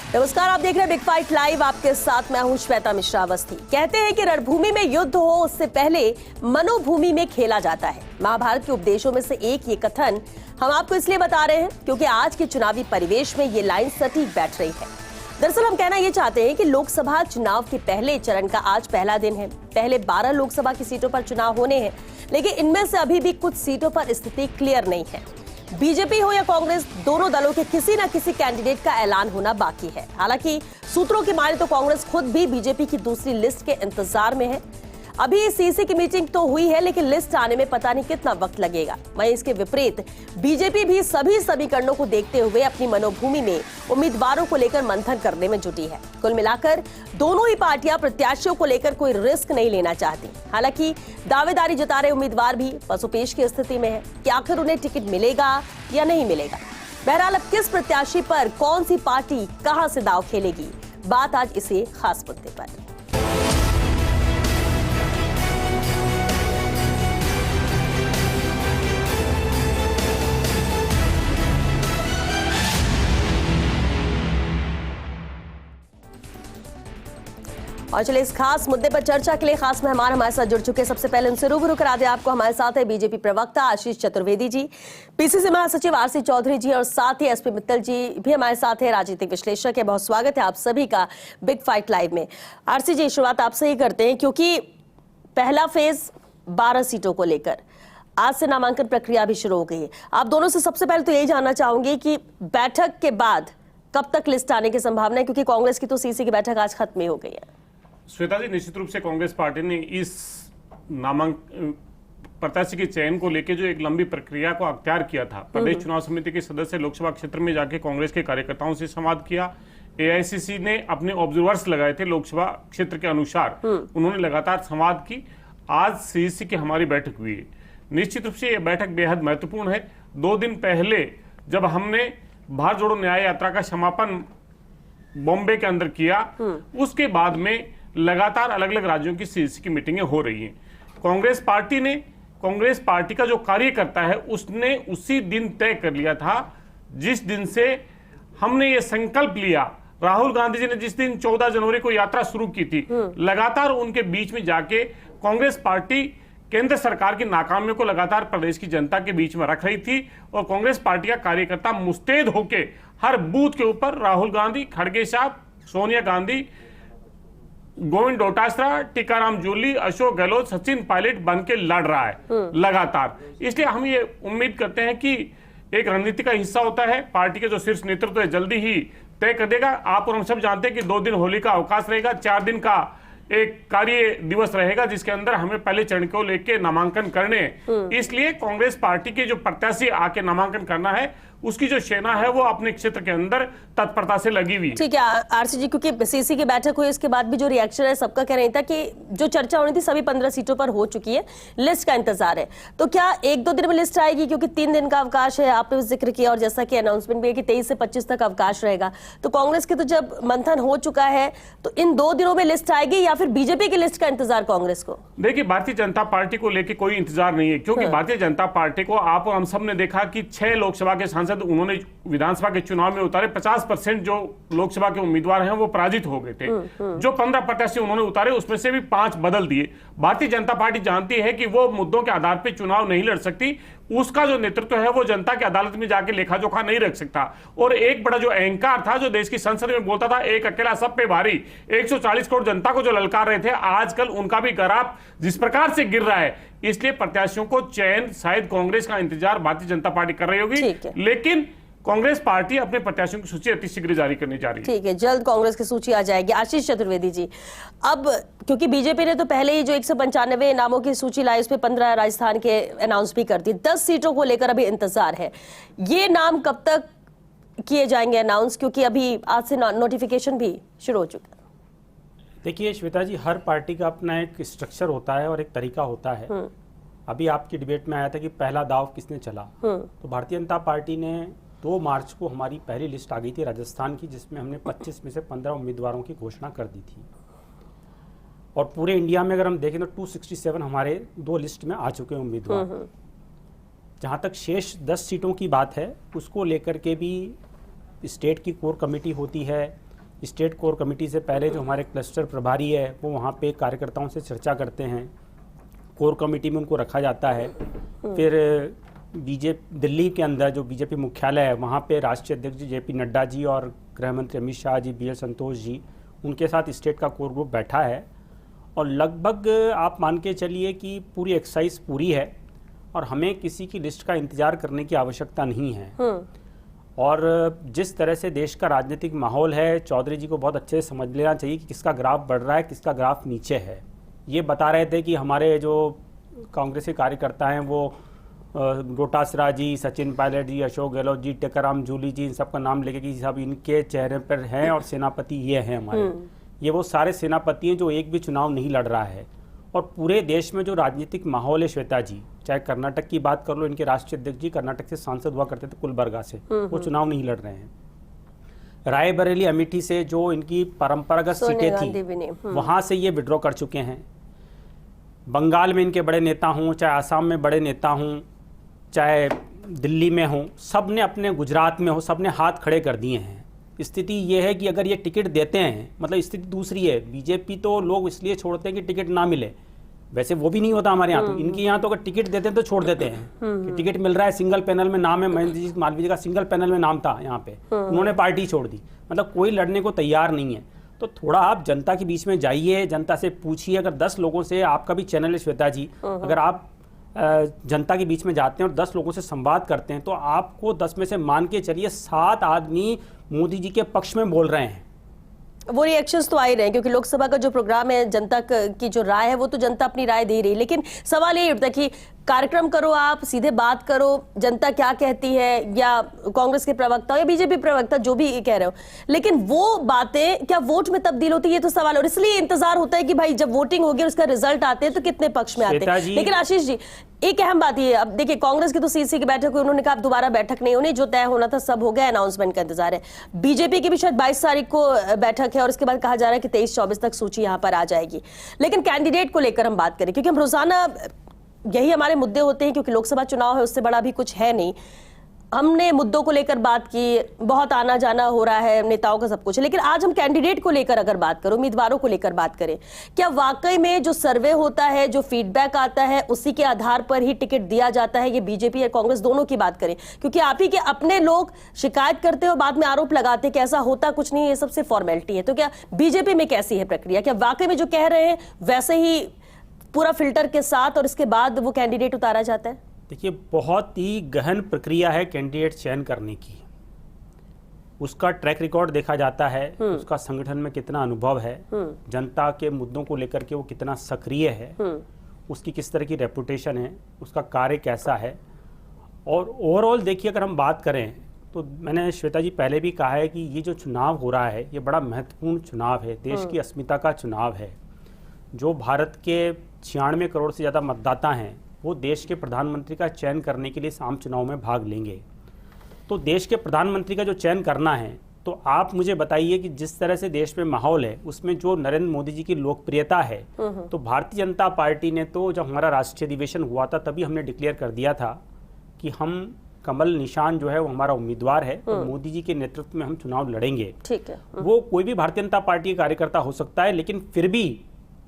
नमस्कार, आप देख रहे हैं बिग फाइट लाइव। आपके साथ मैं हूं श्वेता मिश्रा अवस्थी। कहते हैं कि रणभूमि में युद्ध हो उससे पहले मनोभूमि में खेला जाता है। महाभारत के उपदेशों में से एक ये कथन हम आपको इसलिए बता रहे हैं क्योंकि आज के चुनावी परिवेश में ये लाइन सटीक बैठ रही है। दरअसल हम कहना ये चाहते हैं कि लोकसभा चुनाव के पहले चरण का आज पहला दिन है। पहले 12 लोकसभा की सीटों पर चुनाव होने हैं, लेकिन इनमें से अभी भी कुछ सीटों पर स्थिति क्लियर नहीं है। बीजेपी हो या कांग्रेस, दोनों दलों के किसी न किसी कैंडिडेट का ऐलान होना बाकी है। हालांकि सूत्रों की माने तो कांग्रेस खुद भी बीजेपी की दूसरी लिस्ट के इंतजार में है। अभी सीसी की मीटिंग तो हुई है, लेकिन लिस्ट आने में पता नहीं कितना वक्त लगेगा। वहीं इसके विपरीत बीजेपी भी सभी समीकरणों को देखते हुए अपनी मनोभूमि में उम्मीदवारों को लेकर मंथन करने में जुटी है। कुल मिलाकर दोनों ही पार्टियां प्रत्याशियों को लेकर कोई रिस्क नहीं लेना चाहती। हालांकि दावेदारी जता रहे उम्मीदवार भी पसोपेश की स्थिति में है कि आखिर उन्हें टिकट मिलेगा या नहीं मिलेगा। बहरहाल अब किस प्रत्याशी पर कौन सी पार्टी कहां से दांव खेलेगी, बात आज इसे खास मुद्दे पर। और चलिए इस खास मुद्दे पर चर्चा के लिए खास मेहमान हमारे साथ जुड़ चुके हैं। सबसे पहले उनसे रूबरू करा दें आपको। हमारे साथ है बीजेपी प्रवक्ता आशीष चतुर्वेदी जी, पीसीसी महासचिव आरसी चौधरी जी और साथ ही एसपी मित्तल जी भी हमारे साथ है, राजनीतिक विश्लेषक है। बहुत स्वागत है आप सभी का बिग फाइट लाइव में। आरसी जी, शुरुआत आपसे ही करते हैं क्योंकि पहला फेज 12 सीटों को लेकर आज से नामांकन प्रक्रिया भी शुरू हो गई है। आप दोनों से सबसे पहले तो यही जानना चाहूंगी कि बैठक के बाद कब तक लिस्ट आने की संभावना है, क्योंकि कांग्रेस की तो सीसी की बैठक आज खत्म ही हो गई है। श्वेता जी, निश्चित रूप से कांग्रेस पार्टी ने इस प्रत्याशी के चयन को लेकर जो एक लंबी प्रक्रिया को अख्तियार किया था, प्रदेश चुनाव समिति के सदस्य लोकसभा क्षेत्र में जाके कांग्रेस के कार्यकर्ताओं से संवाद किया। एआईसीसी ने अपने ऑब्जर्वर्स लगाए थे लोकसभा क्षेत्र के अनुसार, उन्होंने लगातार संवाद की। आज सीईसी की हमारी बैठक हुई है। निश्चित रूप से यह बैठक बेहद महत्वपूर्ण है। 2 दिन पहले जब हमने भारत जोड़ो न्याय यात्रा का समापन बॉम्बे के अंदर किया, उसके बाद में लगातार अलग अलग राज्यों की सीईसी की मीटिंगें हो रही हैं। कांग्रेस पार्टी का जो कार्यकर्ता है उसने उसी दिन तय कर लिया था जिस दिन से हमने ये संकल्प लिया। राहुल गांधी जी ने जिस दिन 14 जनवरी को यात्रा शुरू की थी, लगातार उनके बीच में जाके कांग्रेस पार्टी केंद्र सरकार की नाकामियों को लगातार प्रदेश की जनता के बीच में रख रही थी और कांग्रेस पार्टी का कार्यकर्ता मुस्तैद होके हर बूथ के ऊपर राहुल गांधी, खड़गे साहब, सोनिया गांधी, गोविंद डोटासरा, टीकाराम जूली, अशोक गहलोत, सचिन पायलट बन के लड़ रहा है लगातार। इसलिए हम ये उम्मीद करते हैं कि एक रणनीति का हिस्सा होता है। पार्टी के जो शीर्ष नेतृत्व है जल्दी ही तय कर देगा। आप और हम सब जानते हैं कि 2 दिन होली का अवकाश रहेगा, 4 दिन का एक कार्य दिवस रहेगा जिसके अंदर हमें पहले चरण को लेके नामांकन करने। इसलिए कांग्रेस पार्टी के जो प्रत्याशी आके नामांकन करना है, उसकी जो सेना है वो अपने क्षेत्र के अंदर तत्परता से लगी हुई। ठीक है आरसी जी, क्योंकि सीसी की बैठक हुई इसके बाद भी जो रिएक्शन है सबका कह रही था कि जो चर्चा होनी थी सभी 15 सीटों पर हो चुकी है, लिस्ट का इंतजार है। तो क्या 1-2 दिन में लिस्ट आएगी, क्योंकि 3 दिन का अवकाश है, आपने जिक्र किया, और जैसा कि अनाउंसमेंट भी है कि 23 से 25 तक अवकाश रहेगा। तो कांग्रेस के तो जब मंथन हो चुका है तो इन 2 दिनों में लिस्ट आएगी या फिर बीजेपी की लिस्ट का इंतजार कांग्रेस को? देखिए, भारतीय जनता पार्टी को लेकर कोई इंतजार नहीं है, क्योंकि भारतीय जनता पार्टी को आप और हम सब ने देखा कि 6 लोकसभा के सांसद उन्होंने विधानसभा के चुनाव में उतारे। 50% जो लोकसभा के उम्मीदवार हैं वो पराजित हो गए थे। जो 15 प्रत्याशी उन्होंने उतारे उसमें से भी 5 बदल दिए। भारतीय जनता पार्टी जानती है कि वो मुद्दों के आधार पर चुनाव नहीं लड़ सकती। उसका जो नेतृत्व है वो जनता की अदालत में जाके लेखा जोखा नहीं रख सकता। और एक बड़ा जो अहंकार था, जो देश की संसद में बोलता था एक अकेला सब पे भारी, 140 करोड़ जनता को जो ललकार रहे थे, आजकल उनका भी गराफ जिस प्रकार से गिर रहा है, इसलिए प्रत्याशियों को चयन शायद कांग्रेस का इंतजार भारतीय जनता पार्टी कर रही होगी, लेकिन कांग्रेस पार्टी अपने प्रत्याशियों की सूची अतिशीघ्र जारी करने जा रही है। ठीक है, जल्द कांग्रेस की सूची आ जाएगी। आशीष चतुर्वेदी जी, अब क्योंकि बीजेपी ने तो पहले ही जो 195 नामों की सूची लाई उसमें 15 राजस्थान के अनाउंस भी कर दी, 10 सीटों को लेकर अभी इंतजार है। ये नाम कब तक किए जाएंगे अनाउंस, क्योंकि अभी आज से नोटिफिकेशन भी शुरू हो चुका है? देखिए श्वेता जी, हर पार्टी का अपना एक स्ट्रक्चर होता है और एक तरीका होता है। अभी आपकी डिबेट में आया था कि पहला दाव किसने चला, तो भारतीय जनता पार्टी ने 2 मार्च को हमारी पहली लिस्ट आ गई थी राजस्थान की, जिसमें हमने 25 में से 15 उम्मीदवारों की घोषणा कर दी थी। और पूरे इंडिया में अगर हम देखें तो 267 हमारे 2 लिस्ट में आ चुके हैं उम्मीदवार। जहाँ तक शेष 10 सीटों की बात है, उसको लेकर के भी स्टेट की कोर कमेटी होती है, स्टेट कोर कमेटी से पहले जो हमारे क्लस्टर प्रभारी है वो वहाँ पे कार्यकर्ताओं से चर्चा करते हैं, कोर कमेटी में उनको रखा जाता है। फिर बीजेपी दिल्ली के अंदर जो बीजेपी मुख्यालय है वहाँ पे राष्ट्रीय अध्यक्ष जेपी नड्डा जी और गृह मंत्री अमित शाह जी, BL संतोष जी, उनके साथ स्टेट का कोर ग्रुप बैठा है और लगभग आप मान के चलिए कि पूरी एक्सरसाइज पूरी है और हमें किसी की लिस्ट का इंतजार करने की आवश्यकता नहीं है। और जिस तरह से देश का राजनीतिक माहौल है, चौधरी जी को बहुत अच्छे से समझ लेना चाहिए कि किसका ग्राफ बढ़ रहा है, किसका ग्राफ नीचे है। ये बता रहे थे कि हमारे जो कांग्रेस के कार्यकर्ता हैं वो डोटासरा जी, सचिन पायलट जी, अशोक गहलोत जी, टेकाराम जूली जी, इन सब का नाम लेके कि सब इनके चेहरे पर हैं और सेनापति ये हैं हमारे। ये वो सारे सेनापति हैं जो एक भी चुनाव नहीं लड़ रहा है। और पूरे देश में जो राजनीतिक माहौल है श्वेता जी, चाहे कर्नाटक की बात कर लो, इनके राष्ट्रीय अध्यक्ष जी कर्नाटक से सांसद हुआ करते थे कुलबर्गा से, वो चुनाव नहीं लड़ रहे हैं। रायबरेली अमेठी से जो इनकी परंपरागत सीटें थी वहां से ये विड्रॉ कर चुके हैं। बंगाल में इनके बड़े नेता हों, चाहे आसाम में बड़े नेता हों, चाहे दिल्ली में हों, सब ने अपने गुजरात में हो, सब ने हाथ खड़े कर दिए हैं। स्थिति ये है कि अगर ये टिकट देते हैं, मतलब स्थिति दूसरी है। बीजेपी तो लोग इसलिए छोड़ते हैं कि टिकट ना मिले, वैसे वो भी नहीं होता हमारे यहाँ। तो इनके यहाँ तो अगर टिकट देते हैं तो छोड़ देते हैं कि टिकट मिल रहा है, सिंगल पैनल में नाम है, महेंद्र जी मालवीय जी का सिंगल पैनल में नाम था यहाँ पे, उन्होंने पार्टी छोड़ दी। मतलब कोई लड़ने को तैयार नहीं है। तो थोड़ा आप जनता के बीच में जाइए, जनता से पूछिए। अगर 10 लोगों से, आपका भी चैनल है श्वेता जी, अगर आप जनता के बीच में जाते हैं और 10 लोगों से संवाद करते हैं तो आपको 10 में से मान के चलिए 7 आदमी मोदी जी के पक्ष में बोल रहे हैं। वो रिएक्शंस तो आ ही रहे हैं क्योंकि लोकसभा का जो प्रोग्राम है, जनता की जो राय है वो तो जनता अपनी राय दे रही है। लेकिन सवाल ये उठता है कि कार्यक्रम करो, आप सीधे बात करो, जनता क्या कहती है, या कांग्रेस के प्रवक्ता या बीजेपी प्रवक्ता जो भी कह रहे हो, लेकिन वो बातें क्या वोट में तब्दील होती है, ये तो सवाल है। और इसलिए इंतजार होता है कि भाई जब वोटिंग होगी और उसका रिजल्ट आते हैं तो कितने पक्ष में आते हैं। लेकिन आशीष जी, एक अहम बात ये, अब देखिए कांग्रेस की तो सीसी की बैठक हुई, उन्होंने कहा अब दोबारा बैठक नहीं होनी, जो तय होना था सब हो गया, अनाउंसमेंट का इंतजार है। बीजेपी की भी शायद 22 तारीख को बैठक है और उसके बाद कहा जा रहा है कि 23-24 तक सूची यहां पर आ जाएगी। लेकिन कैंडिडेट को लेकर हम बात करें, क्योंकि हम रोजाना यही हमारे मुद्दे होते हैं, क्योंकि लोकसभा चुनाव है, उससे बड़ा भी कुछ है नहीं। हमने मुद्दों को लेकर बात की, बहुत आना जाना हो रहा है नेताओं का, सब कुछ। लेकिन आज हम कैंडिडेट को लेकर अगर बात करें, उम्मीदवारों को लेकर बात करें, क्या वाकई में जो सर्वे होता है, जो फीडबैक आता है, उसी के आधार पर ही टिकट दिया जाता है? ये बीजेपी या कांग्रेस दोनों की बात करें, क्योंकि आप ही के अपने लोग शिकायत करते हो, बाद में आरोप लगाते कि ऐसा होता कुछ नहीं, ये सबसे फॉर्मेलिटी है। तो क्या बीजेपी में कैसी है प्रक्रिया? क्या वाकई में जो कह रहे हैं वैसे ही पूरा फिल्टर के साथ और इसके बाद वो कैंडिडेट उतारा जाता है? देखिए, बहुत ही गहन प्रक्रिया है कैंडिडेट चयन करने की। उसका ट्रैक रिकॉर्ड देखा जाता है, उसका संगठन में कितना अनुभव है, जनता के मुद्दों को लेकर के वो कितना सक्रिय है, उसकी किस तरह की रेपुटेशन है, उसका कार्य कैसा है। और ओवरऑल देखिए, अगर हम बात करें तो मैंने श्वेता जी पहले भी कहा है कि ये जो चुनाव हो रहा है ये बड़ा महत्वपूर्ण चुनाव है, देश की अस्मिता का चुनाव है। जो भारत के 96 करोड़ से ज़्यादा मतदाता हैं वो देश के प्रधानमंत्री का चयन करने के लिए इस आम चुनाव में भाग लेंगे। तो देश के प्रधानमंत्री का जो चयन करना है, तो आप मुझे बताइए कि जिस तरह से देश में माहौल है उसमें जो नरेंद्र मोदी जी की लोकप्रियता है, तो भारतीय जनता पार्टी ने तो जब हमारा राष्ट्रीय अधिवेशन हुआ था तभी हमने डिक्लेयर कर दिया था कि हम कमल निशान जो है वो हमारा उम्मीदवार है, तो मोदी जी के नेतृत्व में हम चुनाव लड़ेंगे। ठीक है। वो कोई भी भारतीय जनता पार्टी के कार्यकर्ता हो सकता है, लेकिन फिर भी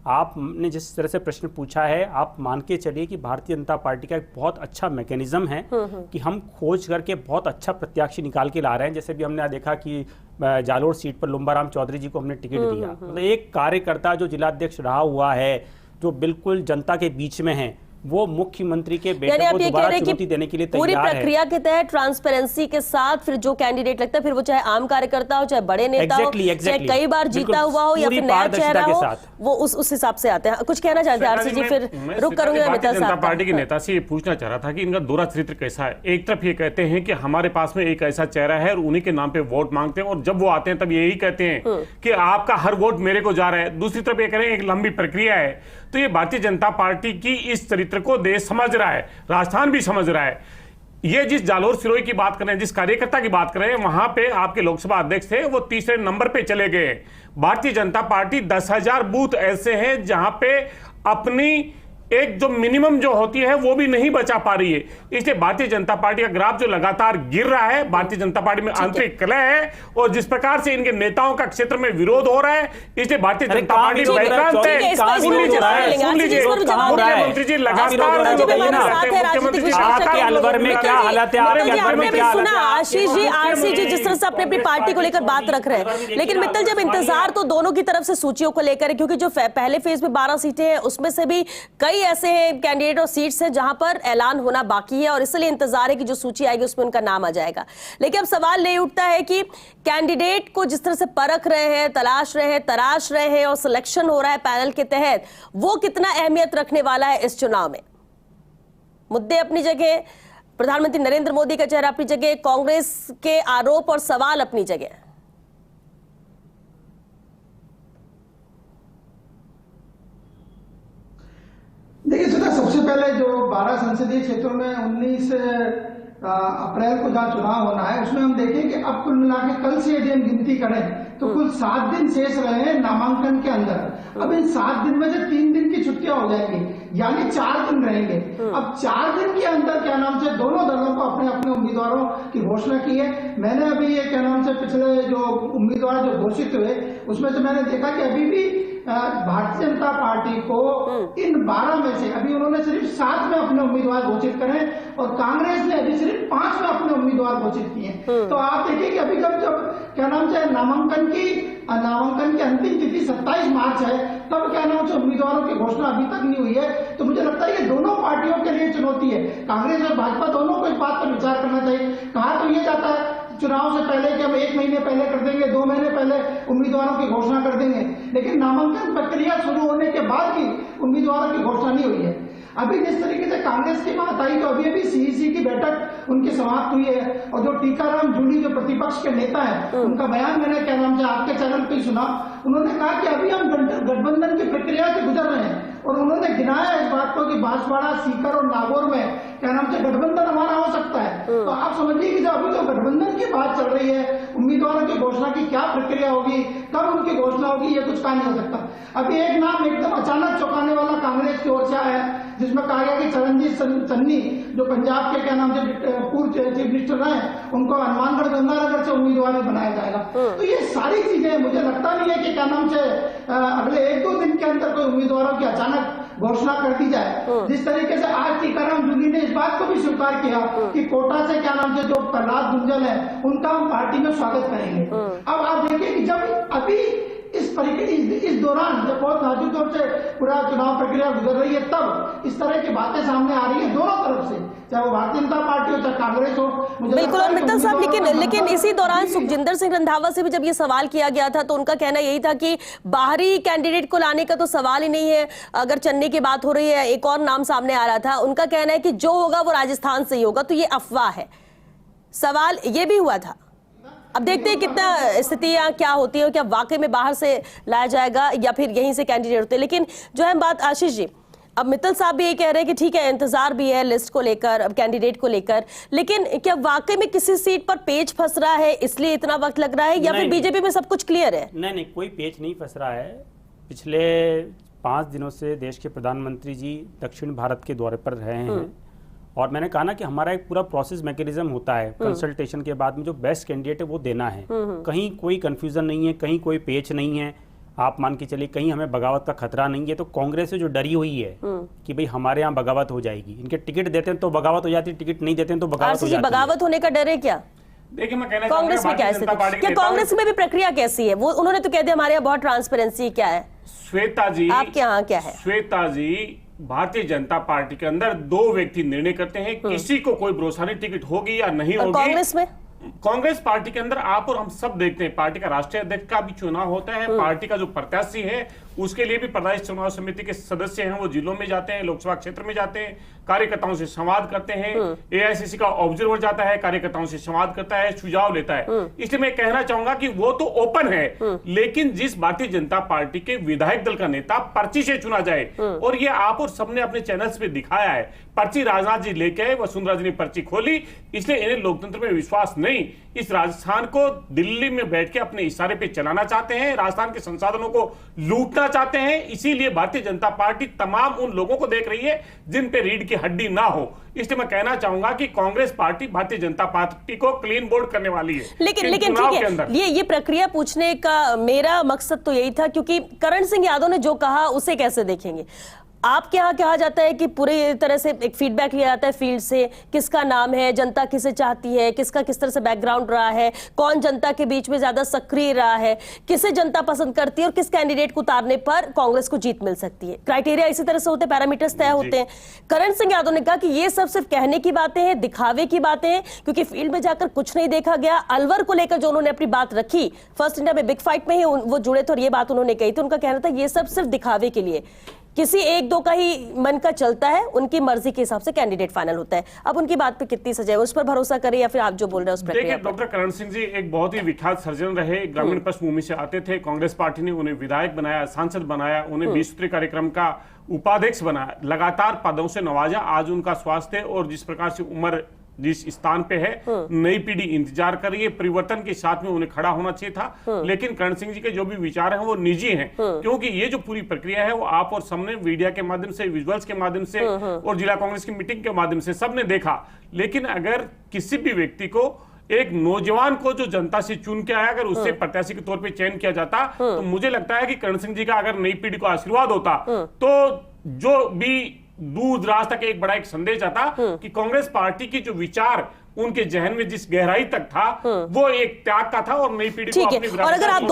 आपने जिस तरह से प्रश्न पूछा है, आप मान के चलिए कि भारतीय जनता पार्टी का एक बहुत अच्छा मैकेनिज्म है कि हम खोज करके बहुत अच्छा प्रत्याशी निकाल के ला रहे हैं। जैसे भी हमने देखा कि जालोर सीट पर लुम्बाराम चौधरी जी को हमने टिकट दिया। मतलब एक कार्यकर्ता जो जिलाध्यक्ष रहा हुआ है, जो बिल्कुल जनता के बीच में है, वो मुख्यमंत्री के बेटे को दोबारा चुनौती देने के लिए तैयार है। पूरी प्रक्रिया के तहत ट्रांसपेरेंसी के साथ फिर जो कैंडिडेट लगता है, फिर वो चाहे आम कार्यकर्ता हो, चाहे बड़े नेता हो, चाहे कई बार जीता हुआ हो या फिर नया चेहरा हो, वो उस हिसाब से आते हैं। कुछ कहना चाहते हैं आरसी जी? फिर रुक करूंगा भारतीय जनता पार्टी के नेता से ये पूछना चाह रहा था कि इनका दोहरा चरित्र कैसा है। एक तरफ ये कहते हैं कि हमारे पास में एक ऐसा चेहरा है और उन्हीं के नाम पे वोट मांगते हैं, और जब वो आते हैं तब यही कहते हैं कि आपका हर वोट मेरे को जा रहा है। दूसरी तरफ ये कह रहे हैं एक लंबी प्रक्रिया है। तो ये भारतीय जनता पार्टी की इस चरित्र को देश समझ रहा है, राजस्थान भी समझ रहा है। ये जिस जालोर सिरोही की बात कर रहे हैं, जिस कार्यकर्ता की बात कर रहे हैं, वहां पे आपके लोकसभा अध्यक्ष थे, वो तीसरे नंबर पे चले गए। भारतीय जनता पार्टी 10,000 बूथ ऐसे हैं जहां पे अपनी एक जो मिनिमम जो होती है वो भी नहीं बचा पा रही है। इसलिए भारतीय जनता पार्टी का ग्राफ जो लगातार गिर रहा है, भारतीय जनता पार्टी में आंतरिक कलह है, और जिस प्रकार से इनके नेताओं का क्षेत्र में विरोध हो रहा है, इसलिए भारतीय जनता पार्टी बैक्रांत है। सुन लीजिए मुख्यमंत्री जी लगातार अलवर में क्या हालत है, आपके अलवर में क्या सुना आशीष जी, आरसी जी जिस तरह से अपनी पार्टी को लेकर बात रख रहे हैं, लेकिन मित्तल जब इंतजार तो दोनों की तरफ से सूचियों को लेकर है, क्योंकि जो पहले फेज में 12 सीटें हैं उसमें से भी कई ऐसे कैंडिडेट और सीट्स हैं जहां पर ऐलान होना बाकी है, और इसलिए इंतजार है कि जो सूची आएगी उसमें उनका नाम आ जाएगा। लेकिन अब सवाल नहीं उठता है कि कैंडिडेट को जिस तरह से परख रहे हैं, तराश रहे हैं और सिलेक्शन हो रहा है पैनल के तहत, वो कितना अहमियत रखने वाला है इस चुनाव में। मुद्दे अपनी जगह, प्रधानमंत्री नरेंद्र मोदी का चेहरा अपनी जगह, कांग्रेस के आरोप और सवाल अपनी जगह। देखिए श्वेता, सबसे पहले जो 12 संसदीय क्षेत्रों में 19 अप्रैल को जहाँ चुनाव होना है, उसमें हम देखें कि अब कुल मिला के कल से यदि हम गिनती करें तो कुल 7 दिन शेष रहे हैं नामांकन के अंदर। अब इन 7 दिन में से 3 दिन की छुट्टियां हो जाएंगी, यानी 4 दिन रहेंगे। अब 4 दिन के अंदर क्या नाम से दोनों दलों को अपने अपने उम्मीदवारों की घोषणा की है। मैंने अभी ये क्या नाम से पिछले जो उम्मीदवार जो घोषित हुए उसमें से मैंने देखा कि अभी भी भारतीय जनता पार्टी को इन 12 में से अभी उन्होंने सिर्फ 7 में अपने उम्मीदवार घोषित करे, और कांग्रेस ने अभी सिर्फ 5 में अपने उम्मीदवार घोषित किए। तो आप देखिए कि अभी जब क्या नाम से नामांकन की अंतिम तिथि 27 मार्च है, तब क्या नाम से उम्मीदवारों की घोषणा अभी तक नहीं हुई है। तो मुझे लगता है कि दोनों पार्टियों के लिए चुनौती है। कांग्रेस और भाजपा दोनों को इस बात पर विचार करना चाहिए। कहा तो ये जाता है चुनाव से पहले कि हम 1 महीने पहले कर देंगे, 2 महीने पहले उम्मीदवारों की घोषणा कर देंगे, लेकिन नामांकन प्रक्रिया शुरू होने के बाद भी उम्मीदवारों की घोषणा नहीं हुई है। अभी जिस तरीके से कांग्रेस की बात आई, तो अभी सीईसी की बैठक उनकी समाप्त हुई है, और जो टीकाराम जूली जो प्रतिपक्ष के नेता है, उनका बयान मैंने क्या नाम से आपके चैनल पर सुना। उन्होंने कहा कि अभी हम गठबंधन की प्रक्रिया से गुजर रहे हैं, और उन्होंने गिनाया इस बात को कि बांसवाड़ा, सीकर और नागौर में क्या नाम से गठबंधन हमारा हो सकता है। तो आप समझिए कि जब अभी जो गठबंधन की बात चल रही है, उम्मीदवारों की घोषणा की क्या प्रक्रिया होगी, कब उनकी घोषणा होगी, ये कुछ कहा नहीं हो सकता। अभी एक नाम एकदम अचानक चौंकाने वाला कांग्रेस की ओर से आया है, जिसमें कहा गया कि चरणजीत चन्नी जो पंजाब के क्या नाम से पूर्व चीफ मिनिस्टर हैं, उनको हनुमानगढ़ गंगानगर से उम्मीदवार बनाया जाएगा। तो ये सारी चीजें मुझे लगता नहीं है कि क्या नाम से अगले 1-2 दिन के अंदर कोई उम्मीदवारों की अचानक घोषणा कर दी जाए। जिस तरीके से आज टीकाराम जूली ने इस बात को भी स्वीकार किया कि कोटा से क्या नाम से जो प्रहलाद गुंजल है, उनका हम पार्टी में स्वागत करेंगे। अब आप देखिए कि जब अभी इस दौरान जब बहुत नाजुक तौर से पूरा चुनाव प्रक्रिया गुजर रही है, तब इस तरह की बातें सामने आ रही है दोनों तरफ से, चाहे वो भारतीय जनता पार्टी हो चाहे कांग्रेस हो। बिल्कुल। और मित्तल साहब, लेकिन इसी दौरान सुखजिंदर सिंह रंधावा से भी जब ये सवाल किया गया था, तो उनका कहना यही था कि बाहरी कैंडिडेट को लाने का तो सवाल ही नहीं है। अगर चन्नी की बात हो रही है, एक और नाम सामने आ रहा था, उनका कहना है कि जो होगा वो राजस्थान से ही होगा, तो ये अफवाह है। सवाल ये भी हुआ था। अब देखते हैं कितना स्थितियां क्या होती है, क्या वाकई में बाहर से लाया जाएगा या फिर यहीं से कैंडिडेट होते हैं। लेकिन जो है बात आशीष जी, अब मित्तल साहब भी ये कह रहे हैं कि ठीक है इंतजार भी है लिस्ट को लेकर, अब कैंडिडेट को लेकर, लेकिन क्या वाकई में किसी सीट पर पेच फंस रहा है इसलिए इतना वक्त लग रहा है, या फिर बीजेपी में सब कुछ क्लियर है? नहीं, कोई पेच नहीं फंस रहा है। पिछले 5 दिनों से देश के प्रधानमंत्री जी दक्षिण भारत के दौरे पर रहे हैं, और मैंने कहा ना कि हमारा एक पूरा प्रोसेस मैकेनिज्म होता है, कंसल्टेशन के बाद में जो बेस्ट कैंडिडेट है वो देना है। कहीं कोई कंफ्यूजन नहीं है, कहीं कोई पेच नहीं है। आप मान के चलिए कहीं हमें बगावत का खतरा नहीं है। तो कांग्रेस से जो डरी हुई है कि भाई हमारे यहाँ बगावत हो जाएगी, इनके टिकट देते हैं तो बगावत हो जाती है, टिकट नहीं देते हैं तो बगावत हो जाती है। बगावत होने का डर है क्या? देखिए मैं कहना कांग्रेस में क्या है, क्या कांग्रेस में भी प्रक्रिया कैसी है? वो उन्होंने तो कह दिया हमारे यहाँ बहुत ट्रांसपेरेंसी, क्या है श्वेता जी, आपके यहाँ क्या है? श्वेता जी, भारतीय जनता पार्टी के अंदर 2 व्यक्ति निर्णय करते हैं, किसी को कोई भरोसा नहीं टिकट होगी या नहीं होगी। कांग्रेस में, कांग्रेस पार्टी के अंदर आप और हम सब देखते हैं, पार्टी का राष्ट्रीय अध्यक्ष का भी चुनाव होता है, पार्टी का जो प्रत्याशी है उसके लिए भी प्रदेश चुनाव समिति के सदस्य हैं, वो जिलों में जाते हैं, लोकसभा क्षेत्र में जाते हैं, कार्यकर्ताओं से संवाद करते हैं। एआईसीसी का ऑब्जर्वर जाता है, कार्यकर्ताओं से संवाद करता है, सुझाव लेता है। इसलिए मैं कहना चाहूंगा कि वो तो ओपन है, लेकिन जिस भारतीय जनता पार्टी के विधायक दल का नेता पर्ची से चुना जाए, और ये आप और सबने अपने चैनल्स पे दिखाया है, पर्ची राजनाथ जी लेके आए, वसुंधरा जी ने पर्ची खोली, इसलिए इन्हें लोकतंत्र में विश्वास नहीं। इस राजस्थान को दिल्ली में बैठ के अपने इशारे पे चलाना चाहते हैं, राजस्थान के संसाधनों को लूटना जीतना चाहते हैं, इसीलिए भारतीय जनता पार्टी तमाम उन लोगों को देख रही है जिन पे रीढ़ की हड्डी ना हो। इसलिए मैं कहना चाहूंगा कि कांग्रेस पार्टी भारतीय जनता पार्टी को क्लीन बोर्ड करने वाली है। लेकिन ठीक है, ये प्रक्रिया पूछने का मेरा मकसद तो यही था, क्योंकि करण सिंह यादव ने जो कहा उसे कैसे देखेंगे? आपके यहाँ कहा जाता है कि पूरी तरह से एक फीडबैक लिया जाता है फील्ड से, किसका नाम है, जनता किसे चाहती है, किसका किस तरह से बैकग्राउंड रहा है, कौन जनता के बीच में ज्यादा सक्रिय रहा है, किसे जनता पसंद करती है और किस कैंडिडेट को उतारने पर कांग्रेस को जीत मिल सकती है। क्राइटेरिया इसी तरह से होते हैं, पैरामीटर्स तय होते हैं। करण सिंह यादव ने कहा कि ये सब सिर्फ कहने की बातें हैं, दिखावे की बातें हैं, क्योंकि फील्ड में जाकर कुछ नहीं देखा गया। अलवर को लेकर जो उन्होंने अपनी बात रखी, फर्स्ट इंडिया में बिग फाइट में ही वो जुड़े थे और ये बात उन्होंने कही थी। उनका कहना था ये सब सिर्फ दिखावे के लिए, किसी एक दो का ही मन का चलता है, उनकी मर्जी के हिसाब से कैंडिडेट फाइनल होता है। अब उनकी बात पे कितनी सजाए, उस पर भरोसा करें या फिर आप जो बोल रहे हैं उस पर? देखिए, डॉक्टर करण सिंह जी एक बहुत ही विख्यात सर्जन रहे, ग्रामीण पृष्ठभूमि से आते थे। कांग्रेस पार्टी ने उन्हें विधायक बनाया, सांसद बनाया, उन्हें 20 सूत्री कार्यक्रम का उपाध्यक्ष बनाया, लगातार पदों से नवाजा। आज उनका स्वास्थ्य और जिस प्रकार से उम्र जिस स्थान पे है, नई पीढ़ी इंतजार कर रही है, परिवर्तन के साथ में उन्हें खड़ा होना चाहिए था। लेकिन करण सिंह जी के जो भी विचार हैं वो निजी हैं, क्योंकि ये जो पूरी प्रक्रिया है वो आप और सबने मीडिया के माध्यम से, विजुअल्स के माध्यम से और जिला कांग्रेस की मीटिंग के माध्यम से सबने देखा। लेकिन अगर किसी भी व्यक्ति को, एक नौजवान को जो जनता से चुन के आया, अगर उससे प्रत्याशी के तौर पे चयन किया जाता, तो मुझे लगता है कि करण सिंह जी का अगर नई पीढ़ी को आशीर्वाद होता, तो जो भी दूर दराज तक एक बड़ा एक संदेश आता कि कांग्रेस पार्टी की जो विचार उनके जहन में जिस गहराई तक था, वो एक त्याग का था और नई पीढ़ी को अपनी। और अगर आप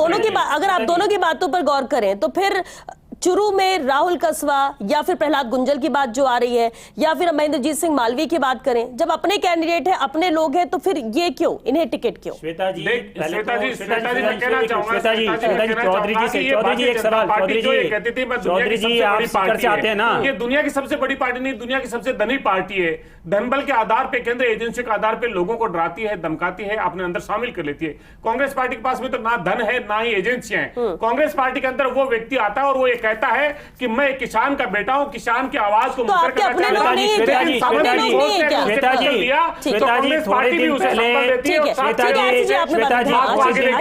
दोनों की बातों पर गौर करें तो फिर चुरू में राहुल कसवा या फिर प्रहलाद गुंजल की बात जो आ रही है, या फिर महेंद्रजीत सिंह मालवीय की बात करें, जब अपने कैंडिडेट है, अपने लोग हैं, तो फिर ये क्यों, इन्हें टिकट क्यों? श्वेता जी, मैं कहना चाहूंगा, चौधरी जी एक सवाल, चौधरी जी आप सीकर से आते हैं ना, ये दुनिया की सबसे बड़ी पार्टी नहीं, दुनिया की सबसे धनी पार्टी है। धनबल के आधार पे, केंद्र एजेंसियों के आधार पे लोगों को डराती है, धमकाती है, अपने अंदर शामिल कर लेती है। कांग्रेस पार्टी के पास में तो ना धन है ना ही एजेंसियां हैं। कांग्रेस पार्टी के अंदर वो व्यक्ति आता है और वो ये कहता है कि मैं किसान का बेटा हूं, किसान की आवाज को मुकर के अपने लोग नहीं है क्या? श्वेता जी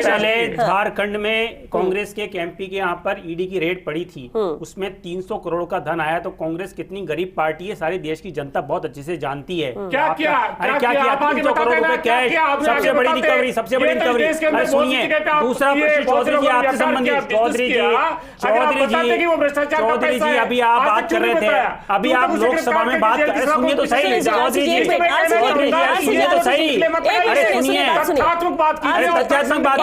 पहले झारखंड में कांग्रेस के एक एमपी के यहाँ पर ईडी की रेड पड़ी थी, उसमें 300 करोड़ का धन आया। तो कांग्रेस कितनी गरीब पार्टी है सारे देश की जनता बहुत अच्छे से जानती है। क्या किया? अरे क्या किया? 300 करोड़ रुपए कैश, सबसे बड़ी रिकवरी, सबसे बड़ी रिकवरी। अरे सुनिए, दूसरा प्रश्न चौधरी जी आपसे संबंधित। चौधरी जी अभी आप बात कर रहे थे, अभी आप लोकसभा में बात कर रहे, सुनिए तो सही चौधरी जी, सुनिए तो सही। अरे सुनिए, तथ्यात्मक बात है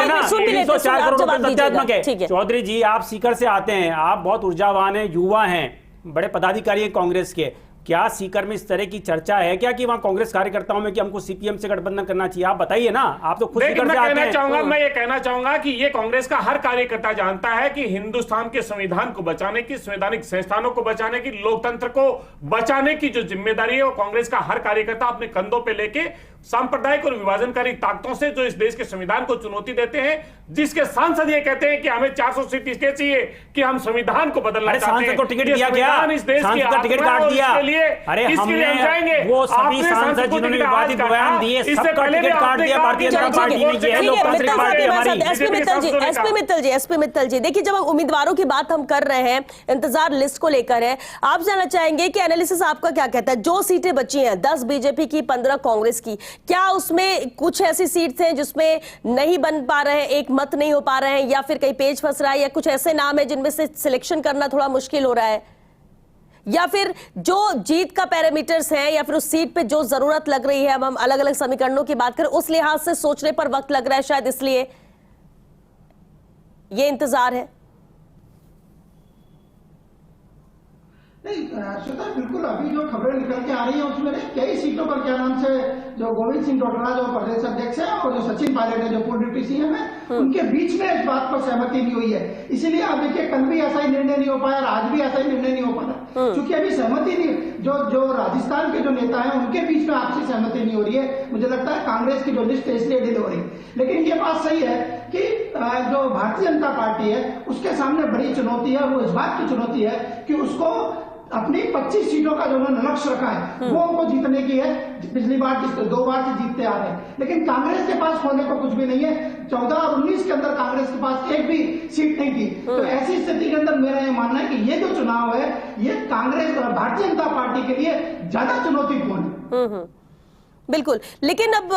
ना, 304 करोड़ रुपए तथ्यात्मक है। चौधरी जी आप सीकर से आते हैं, आप बहुत ऊर्जावान हैं, युवा हैं, बड़े पदाधिकारी हैं कांग्रेस के। क्या सीकर में इस तरह की चर्चा है क्या कि वहां कांग्रेस कार्यकर्ताओं में कि हमको सीपीएम से गठबंधन करना चाहिए? आप बताइए ना, आप तो खुद सीकर से आते हैं। मैं ये कहना चाहूंगा कि ये कांग्रेस का हर कार्यकर्ता जानता है कि हिंदुस्तान के संविधान को बचाने की, संवैधानिक संस्थानों को बचाने की, लोकतंत्र को बचाने की जो जिम्मेदारी है वो कांग्रेस का हर कार्यकर्ता अपने कंधों पे लेके सांप्रदायिक और विभाजनकारी ताकतों से जो इस देश के संविधान को चुनौती देते हैं, जिसके सांसद ये कहते हैं कि हमें 400 सीट इसलिए चाहिए कि हम संविधान को बदलना चाहते हैं। सांसद को टिकट दिया क्या? इस देश की टिकट काट दिया। अरे हमने वो सभी सांसद जिन्होंने विवादित बयान दिए सबका टिकट काट दिया भारतीय जनता पार्टी ने किया। लोकतांत्रिक पार्टी हमारी। एसपी मित्तल जी, देखिए जब उम्मीदवारों की बात हम कर रहे हैं, इंतजार लिस्ट को लेकर है, आप जानना चाहेंगे कि एनालिसिस आपका क्या कहता है? जो सीटें बची हैं, 10 बीजेपी की, 15 कांग्रेस की, क्या उसमें कुछ ऐसी सीट्स हैं जिसमें नहीं बन पा रहे हैं, एक मत नहीं हो पा रहे हैं, या फिर कहीं पेज फंस रहा है, या कुछ ऐसे नाम है जिनमें से सिलेक्शन करना थोड़ा मुश्किल हो रहा है, या फिर जो जीत का पैरामीटर्स है, या फिर उस सीट पे जो जरूरत लग रही है, अब हम अलग अलग समीकरणों की बात करें, उस लिहाज से सोचने पर वक्त लग रहा है, शायद इसलिए ये इंतजार है? नहीं श्वेता, बिल्कुल अभी जो खबरें निकल के आ रही है उसमें कई सीटों पर क्या नाम से जो गोविंद सिंह डोटाला जो प्रदेश अध्यक्ष है और जो सचिन पायलट है जो पूर्व डिप्टी सीएम है, उनके बीच में इस बात पर सहमति नहीं हुई है। इसीलिए आप देखिए कल भी ऐसा ही निर्णय नहीं हो पाया और आज भी ऐसा ही निर्णय नहीं हो पाया, क्योंकि अभी सहमति नहीं, जो राजस्थान के जो नेता है उनके बीच में आपसी सहमति नहीं हो रही है। मुझे लगता है कांग्रेस की जो लिस्ट है इसलिए डिले हो रही है। लेकिन ये बात सही है कि जो भारतीय जनता पार्टी है उसके सामने बड़ी चुनौती है, वो इस बात की चुनौती है कि उसको अपनी 25 सीटों का जो उन्होंने लक्ष्य रखा है वो उनको जीतने की है। पिछली बार 2 बार से जीतते आ रहे हैं, लेकिन कांग्रेस के पास खोने को कुछ भी नहीं है। 14 और 19 के अंदर कांग्रेस के पास एक भी सीट नहीं थी। तो ऐसी स्थिति के अंदर मेरा ये मानना है कि ये जो चुनाव है ये कांग्रेस और भारतीय जनता पार्टी के लिए ज्यादा चुनौतीपूर्ण है। बिल्कुल, लेकिन अब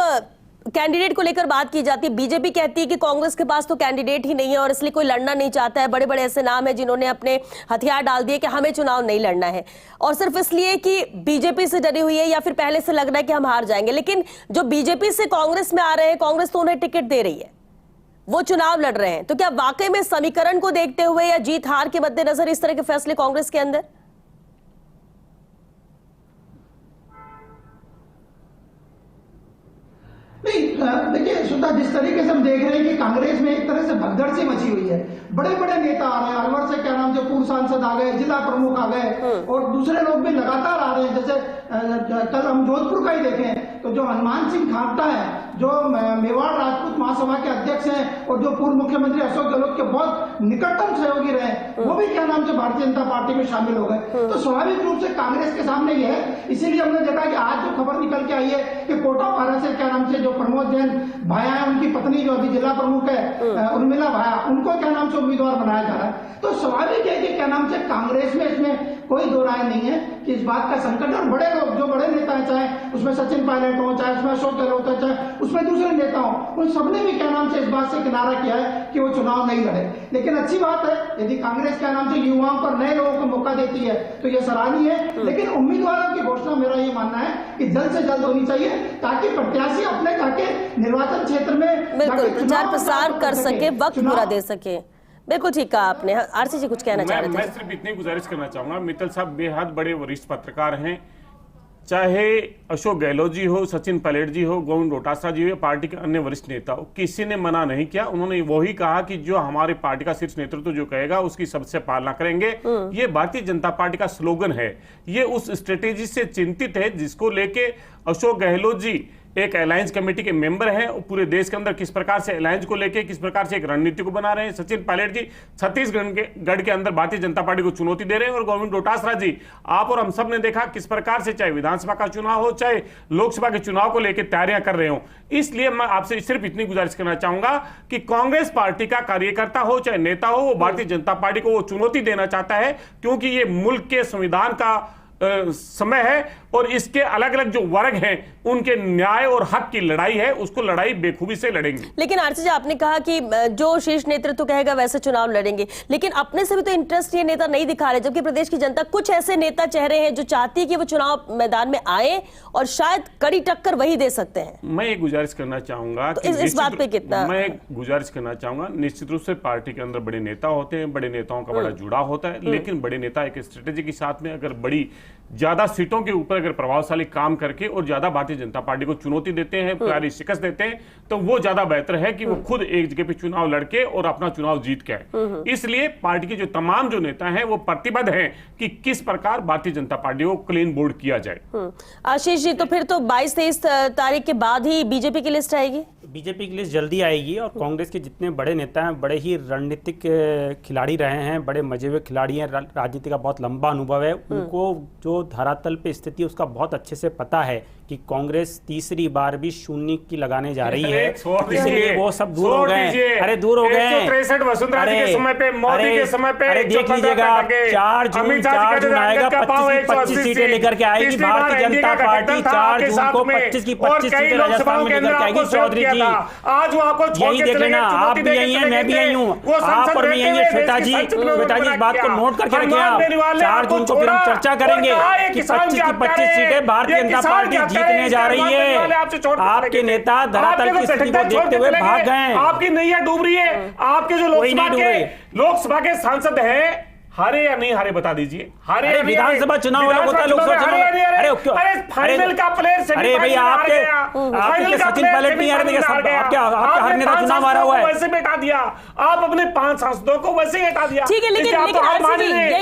कैंडिडेट को लेकर बात की जाती है। बीजेपी कहती है कि कांग्रेस के पास तो कैंडिडेट ही नहीं है और इसलिए कोई लड़ना नहीं चाहता है। बड़े बड़े ऐसे नाम हैं जिन्होंने अपने हथियार डाल दिए कि हमें चुनाव नहीं लड़ना है, और सिर्फ इसलिए कि बीजेपी से डरी हुई है या फिर पहले से लग रहा है कि हम हार जाएंगे। लेकिन जो बीजेपी से कांग्रेस में आ रहे हैं, कांग्रेस तो उन्हें टिकट दे रही है, वो चुनाव लड़ रहे हैं, तो क्या वाकई में समीकरण को देखते हुए या जीत हार के मद्देनजर इस तरह के फैसले कांग्रेस के अंदर? नहीं, देखिए सुधा, जिस तरीके से हम देख रहे हैं कि कांग्रेस में एक तरह से भगदड़ सी मची हुई है। बड़े बड़े नेता आ रहे हैं, अलवर से क्या नाम जो पूर्व सांसद आ गए, जिला प्रमुख आ गए, और दूसरे लोग भी लगातार आ रहे हैं। जैसे कल हम जोधपुर का ही देखें तो जो हनुमान सिंह खापटा है, जो मेवाड़ राजपूत महासभा के अध्यक्ष हैं और जो पूर्व मुख्यमंत्री अशोक गहलोत के बहुत निकटतम सहयोगी रहे, वो भी क्या नाम से भारतीय जनता पार्टी में शामिल हो गए। तो स्वाभाविक रूप से कांग्रेस के सामने ये है। इसीलिए हमने देखा कि आज जो खबर निकल के आई है कि कोटापारा से क्या नाम से जो प्रमोद जैन भाया है, उनकी पत्नी जो अभी जिला प्रमुख है उर्मिला भाया, उनको क्या नाम से उम्मीदवार बनाया जा रहा है। तो स्वाभाविक है कि क्या नाम से कांग्रेस में इसमें कोई दो राय नहीं है कि इस बात का संकट है। और बड़े लोग, जो बड़े नेता हैं, चाहे उसमें सचिन पायलट हो, चाहे उसमें अशोक गहलोत हो, चाहे उसमें दूसरे नेता हो, उन सबने भी क्या नाम से इस बात से किनारा किया है कि वो चुनाव नहीं लड़े। लेकिन अच्छी बात है, यदि कांग्रेस क्या नाम से युवाओं पर, नए लोगों को मौका देती है तो ये सराहनीय है। लेकिन उम्मीदवारों की घोषणा मेरा ये मानना है कि जल्द से जल्द होनी चाहिए, ताकि प्रत्याशी अपने जाके निर्वाचन क्षेत्र में बिल्कुल प्रचार प्रसार कर सके, वक्त पूरा दे सके। बिल्कुल ठीक कहा आपने। आरसी जी कुछ कहना चाह रहे थे? मैं सिर्फ इतनी गुजारिश करना चाहूंगा, मित्तल साहब बेहद बड़े वरिष्ठ पत्रकार हैं, चाहे अशोक गहलोत जी हो, सचिन पायलट जी हो, गोविंद डोटासरा जी हो, पार्टी के अन्य वरिष्ठ नेता हो, किसी ने मना नहीं किया। उन्होंने वही कहा कि जो हमारे पार्टी का शीर्ष नेतृत्व जो कहेगा उसकी सबसे पालना करेंगे। ये भारतीय जनता पार्टी का स्लोगन है। ये उस स्ट्रेटेजी से चिंतित है जिसको लेके अशोक गहलोत जी एक अलायंस कमेटी के मेंबर हैं, पूरे देश के अंदर किस प्रकार से अलायंस को लेके किस प्रकार से एक रणनीति को बना रहे हैं। सचिन पायलट जी छत्तीसगढ़ के अंदर भारतीय जनता पार्टी को चुनौती दे रहे हैं, और गोविंद डोटासरा जी, आप और हम सब ने देखा किस प्रकार से चाहे विधानसभा का चुनाव हो, चाहे लोकसभा के चुनाव को लेकर तैयारियां कर रहे हो। इसलिए मैं आपसे सिर्फ इतनी गुजारिश करना चाहूंगा कि कांग्रेस पार्टी का कार्यकर्ता हो चाहे नेता हो, वो भारतीय जनता पार्टी को वो चुनौती देना चाहता है, क्योंकि ये मुल्क के संविधान का समय है और इसके अलग अलग जो वर्ग हैं उनके न्याय और हक की लड़ाई है, उसको लड़ाई बेखूबी से लड़ेंगे। लेकिन आरसी जी, आपने कहा कि जो शीर्ष नेतृत्व कहेगा वैसे चुनाव लड़ेंगे, लेकिन अपने से भी तो इंटरेस्ट ये नेता नहीं दिखा रहे, जबकि प्रदेश की जनता कुछ ऐसे नेता चेहरे हैं जो चाहती है कि वो चुनाव मैदान में आए और शायद कड़ी टक्कर वही दे सकते हैं। मैं एक गुजारिश करना चाहूंगा तो इस बात पे कितना, मैं गुजारिश करना चाहूंगा, निश्चित रूप से पार्टी के अंदर बड़े नेता होते हैं, बड़े नेताओं का बड़ा जुड़ाव होता है, लेकिन बड़े नेता एक स्ट्रेटेजी के साथ में अगर बड़ी ज्यादा सीटों के ऊपर अगर प्रभावशाली काम करके और ज्यादा भारतीय जनता पार्टी को चुनौती देते हैं, प्यारी शिकस्त देते हैं, तो वो ज्यादा बेहतर है कि वो खुद एक जगह पे चुनाव लड़के और अपना चुनाव जीत के आए। इसलिए पार्टी के जो तमाम जो नेता हैं वो प्रतिबद्ध हैं कि किस प्रकार भारतीय जनता पार्टी को क्लीन बोर्ड किया जाए। आशीष जी, तो फिर तो 22-23 तारीख के बाद ही बीजेपी की लिस्ट आएगी? बीजेपी की लिस्ट जल्दी आएगी, और कांग्रेस के जितने बड़े नेता हैं, बड़े ही रणनीतिक खिलाड़ी रहे हैं, बड़े मजे हुए खिलाड़ी हैं, राजनीति का बहुत लंबा अनुभव है, उनको जो धरातल पे स्थिति है उसका बहुत अच्छे से पता है कि कांग्रेस तीसरी बार भी शून्य की लगाने जा रही है, इसलिए वो सब दूर हो गए। अरे दूर हो गए, 163 वसुंधरा जी के समय पे, मोदी के समय पे, अरे देख लीजिएगा 4 जून आएगा, 25 सीटें लेकर के आएगी भारतीय जनता पार्टी। 4 जून को 25 की 25 सीटें राजस्थान में लेकर के आएगी। चौधरी जी, आज वो आपको यही देख लेना, आप भी यही हैं, मैं भी यही हूँ, आप और मैं यही है। श्वेता जी इस बात को नोट करके रखिए आप। 4 जून को फिर हम चर्चा करेंगे कि 25 की 25 सीटें भारतीय जनता पार्टी जीतने जा रही है। आपके नेता धरातल की स्थिति को देखते हुए भाग गए। आपकी नैया डूब रही है। आपके जो लोकसभा के सांसद हैं, हारे या नहीं हारे बता दीजिए। हारे विधानसभा चुनाव होता है, लोकसभा चुनाव, अरे फाइनल का प्लेयर, अरे भैया आपके सचिन पायलट नहीं आ रहे, आपके हर नेता चुनाव आ रहा हुआ है, वैसे बैठा दिया। आप अपने 5 सांसदों को वैसे ही हटा दिया। ठीक है, लेकिन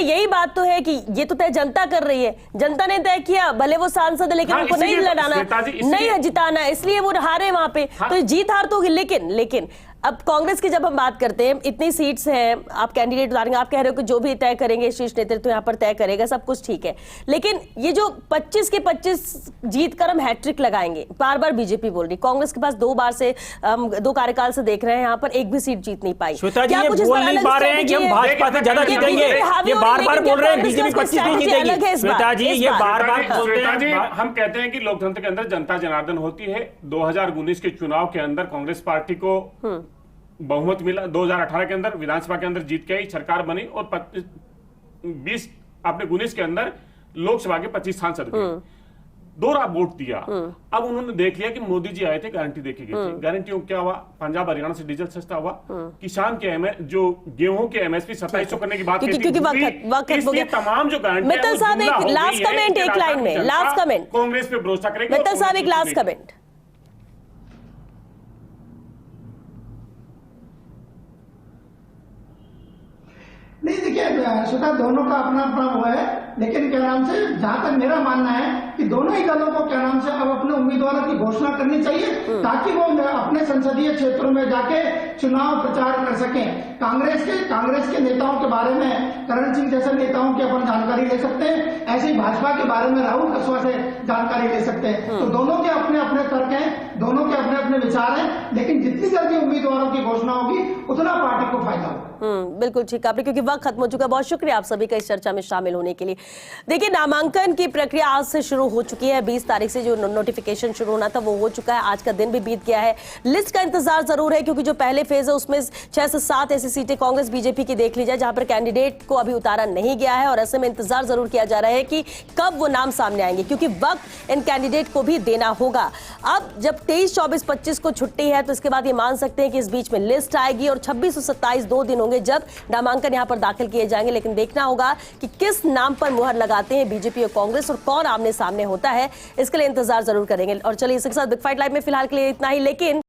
यही बात तो है कि ये तो तय जनता कर रही है, जनता ने तय किया, भले वो सांसद है लेकिन उनको नहीं लड़ाना, नहीं जिताना, इसलिए वो हारे वहां पे। तो जीत हार तो होगी, लेकिन अब कांग्रेस की जब हम बात करते हैं, इतनी सीट्स हैं, आप कैंडिडेट उतारेंगे, आप कह रहे हो कि जो भी तय करेंगे शीर्ष नेतृत्व यहाँ पर तय करेगा, सब कुछ ठीक है, लेकिन ये जो 25 के 25 जीत कर हम हैट्रिक लगाएंगे, बार बार बीजेपी बोल रही, कांग्रेस के पास 2 बार से 2 कार्यकाल से देख रहे हैं यहाँ पर एक भी सीट जीत नहीं पाई। श्वेता जी, ये बोल नहीं पा रहे हैं कि हम भाजपा से ज्यादा जीतेंगे, ये बार बार बोल रहे हैं बीजेपी 25 नहीं जीतेगी। श्वेता जी, ये बार बार बोलते हैं। हम कहते हैं कि लोकतंत्र के अंदर जनता जनार्दन होती है। 2019 के चुनाव के अंदर कांग्रेस पार्टी को बहुमत मिला, 2018 के अंदर विधानसभा के अंदर जीत के आई, सरकार बनी, और 19 के अंदर लोकसभा के 25 सांसद गए, दोहरा वोट दिया। अब उन्होंने देख लिया कि मोदी जी आए थे, गारंटी देके गए थे। गारंटियों क्या हुआ? पंजाब हरियाणा से डीजल सस्ता हुआ, किसान के जो गेहूं के एमएसपी 2700 करने की बात की थी, इसलिए तमाम जो गारंटी, मित्तल साहब एक लास्ट कमेंट, एक लाइन में लास्ट कमेंट, कांग्रेस पे भरोसा करेंगे। मित्तल साहब एक लास्ट कमेंट। नहीं, देखिए श्वेता, दोनों का अपना अपना वो है, लेकिन क्या नाम से जहां तक मेरा मानना है कि दोनों ही दलों को क्या नाम से अब अपने उम्मीदवारों की घोषणा करनी चाहिए, ताकि वो अपने संसदीय क्षेत्रों में जाके चुनाव प्रचार कर सकें। कांग्रेस के नेताओं के बारे में करण सिंह जैसे नेताओं की अपन जानकारी ले सकते हैं, ऐसे ही भाजपा के बारे में राहुल कस्वा से जानकारी ले सकते हैं। तो दोनों के अपने अपने तर्क हैं, दोनों के अपने अपने विचार हैं, लेकिन जितनी जल्दी उम्मीदवारों की घोषणा होगी उतना पार्टी को फायदा होगा। बिल्कुल ठीक आपने, क्योंकि वक्त खत्म हो चुका है। बहुत शुक्रिया आप सभी का इस चर्चा में शामिल होने के लिए। देखिए, नामांकन की प्रक्रिया आज से शुरू हो चुकी है। 20 तारीख से जो नोटिफिकेशन शुरू होना था वो हो चुका है, आज का दिन भी बीत गया है। लिस्ट का इंतजार जरूर है, क्योंकि जो पहले फेज है उसमें 6 से 7 ऐसी सीटें कांग्रेस बीजेपी की देख ली जाए जहां पर कैंडिडेट को अभी उतारा नहीं गया है, और ऐसे में इंतजार जरूर किया जा रहा है कि कब वो नाम सामने आएंगे, क्योंकि वक्त इन कैंडिडेट को भी देना होगा। अब जब 23, 24, 25 को छुट्टी है, तो इसके बाद ये मान सकते हैं कि इस बीच में लिस्ट आएगी, और 26 और 27 2 दिन होंगे जब नामांकन यहां पर दाखिल किए जाएंगे। लेकिन देखना होगा कि किस नाम पर मुहर लगाते हैं बीजेपी और कांग्रेस, और कौन आमने सामने होता है, इसके लिए इंतजार जरूर करेंगे। और चलिए, इसके साथ बिग फाइट लाइव में फिलहाल के लिए इतना ही, लेकिन